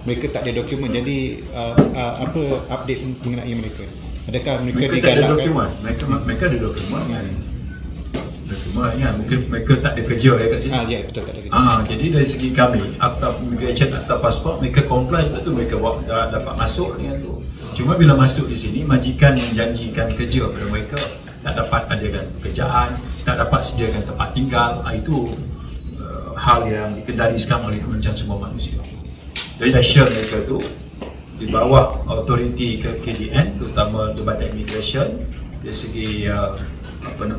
Mereka tak ada dokumen, jadi apa update mengenai mereka? Adakah mereka tak ada dokumen? Mereka ada dokumen kan? Mungkin mereka tak ada kerja kat sini. Ya, betul, tak ada kerja. Jadi dari segi kami, akta immigration, akta pasport, mereka comply, betul mereka dapat masuk dengan tu. Cuma bila masuk di sini, majikan yang janjikan kerja kepada mereka, tak dapat adakan pekerjaan, tak dapat sediakan tempat tinggal. Itu hal yang dikendali sekarang oleh Kementerian Sumber Manusia. Dari special mereka tu di bawah autoriti KDN, terutama Jabatan Immigration, dari segi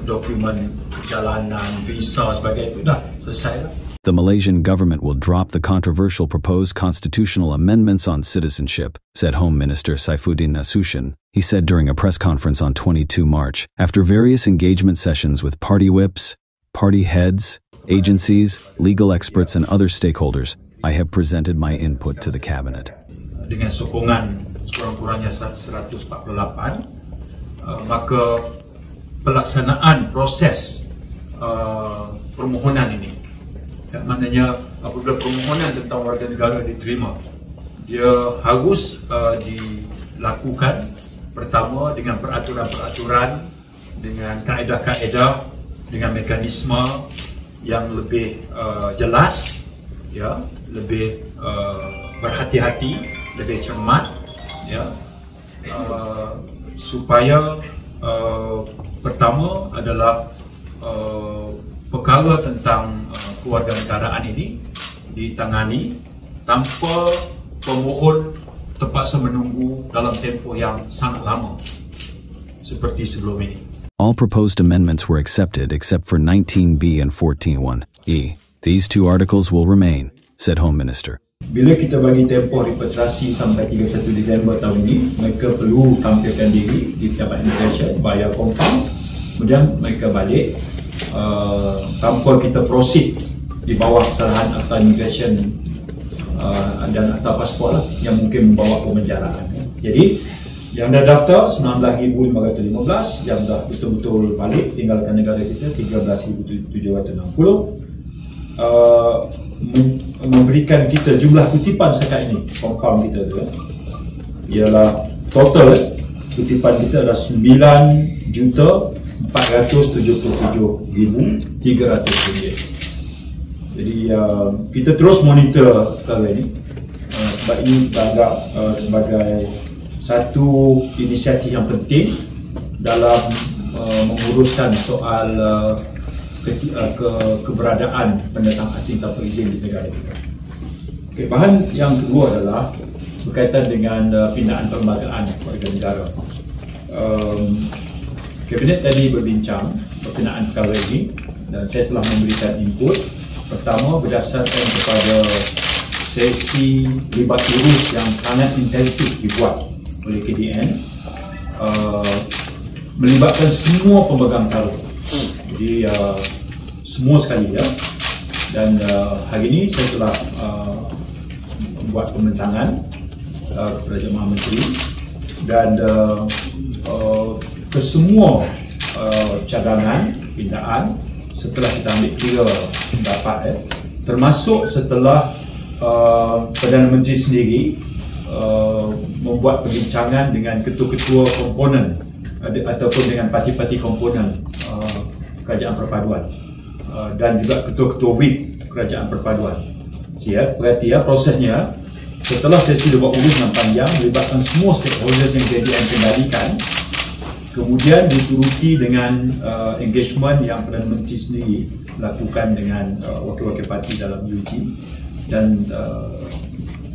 dokumen perjalanan, visa sebagainya itu dah selesai lah. The Malaysian government will drop the controversial proposed constitutional amendments on citizenship, said Home Minister Saifuddin Nasution. He said during a press conference on 22 March, after various engagement sessions with party whips, party heads, agencies, legal experts and other stakeholders, I have presented my input to the cabinet. Dengan sokongan sekurang-kurangnya 148, maka pelaksanaan proses permohonan ini, yang maknanya apabila permohonan tentang warga negara diterima, dia harus dilakukan pertama dengan peraturan-peraturan, dengan kaedah-kaedah, dengan mekanisme yang lebih jelas, ya, lebih berhati-hati, lebih cermat, ya, supaya pertama adalah perkara tentang kewarganegaraan ini ditangani tanpa pemohon terpaksa menunggu dalam tempoh yang sangat lama seperti sebelum ini. All proposed amendments were accepted except for 19B and 14(1)(e). These two articles will remain, said Home Minister. Bila kita bagi tempoh repatriasi sampai 31 Disember tahun ini, mereka perlu tampilkan diri di Jabatan Immigration, bayar compound, kemudian mereka balik tanpa kita proceed di bawah kesalahan akta immigration dan akta pasport lah, yang mungkin membawa pemenjaraan. Jadi yang dah daftar 19,515, yang dah betul-betul balik tinggalkan negara kita 13,760, memberikan kita jumlah kutipan sekarang ini, compound kita tu ialah total kutipan kita adalah 9,477,300 ringgit. Jadi kita terus monitor perkara ini, sebab ini dianggap sebagai satu inisiatif yang penting dalam menguruskan soal keberadaan pendatang asing tanpa izin di negara kita. Okay, bahan yang kedua adalah berkaitan dengan pindaan perlembagaan warga negara. Kabinet tadi berbincang berkenaan perkara ini dan saya telah memberikan input. Pertama, berdasarkan kepada sesi libat urus yang sangat intensif dibuat oleh KDN, melibatkan semua pemegang taruh. Jadi semua sekali, ya. Dan hari ini saya telah buat pembentangan kepada Jemaah Menteri dan kesemua cadangan pindaan setelah kita ambil kira pendapat, termasuk setelah Perdana Menteri sendiri membuat perbincangan dengan ketua-ketua komponen ataupun dengan parti-parti komponen Kerajaan Perpaduan dan juga ketua-ketua WIP Kerajaan Perpaduan. Siap, berarti ya prosesnya setelah sesi debat urus yang panjang melibatkan semua stakeholders yang KDN kendalikan, kemudian dituruti dengan engagement yang Perdana Menteri sendiri lakukan dengan wakil-wakil parti dalam UG dan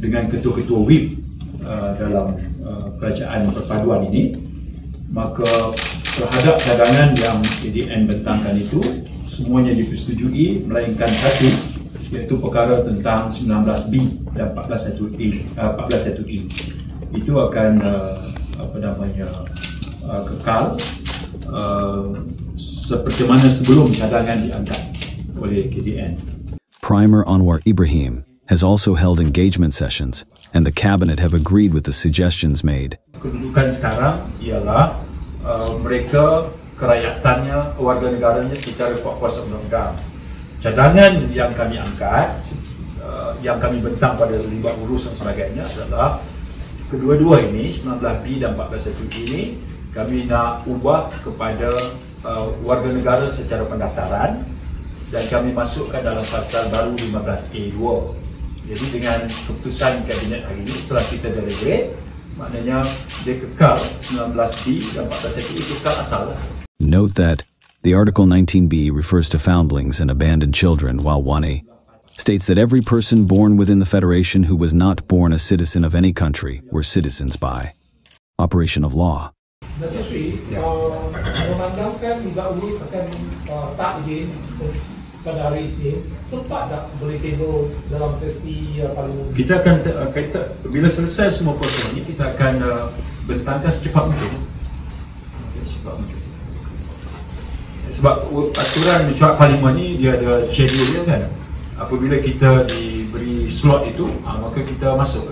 dengan ketua-ketua WIP dalam Kerajaan Perpaduan ini, maka terhadap cadangan yang KDN bentangkan itu semuanya dipersetujui melainkan satu, iaitu perkara tentang 19B dan 14.1E. Itu akan kekal seperti mana sebelum cadangan diangkat oleh KDN. Primer Anwar Ibrahim has also held engagement sessions, and the cabinet have agreed with the suggestions made. Kedudukan sekarang ialah mereka kerayaatannya, kewarganegaranya secara kuasa undang-undang. Cadangan yang kami angkat yang kami bentang pada libat urus dan sebagainya adalah kedua-dua ini, 19B dan 14.1 ini kami nak ubah kepada warga negara secara pendaftaran dan kami masukkan dalam pasal baru 15A2. Jadi dengan keputusan kabinet hari ini setelah kita deliberate, maknanya dia kekal 19B dan 14.1 itu kekal asal lah. Note that the Article 19B refers to foundlings and abandoned children, while 1A states that every person born within the Federation who was not born a citizen of any country were citizens by operation of law. Datuk Sri, memandangkan juga urus akan start again pada hari Isnin, sempat tak boleh tengok dalam sesi parlimen? Kita akan bila selesai semua proses ini, kita akan bentangkan secepat mungkin. Secepat mungkin. Sebab aturan mesyuarat parlimen ni dia ada schedule dia kan. Apabila kita diberi slot itu, maka kita masuk.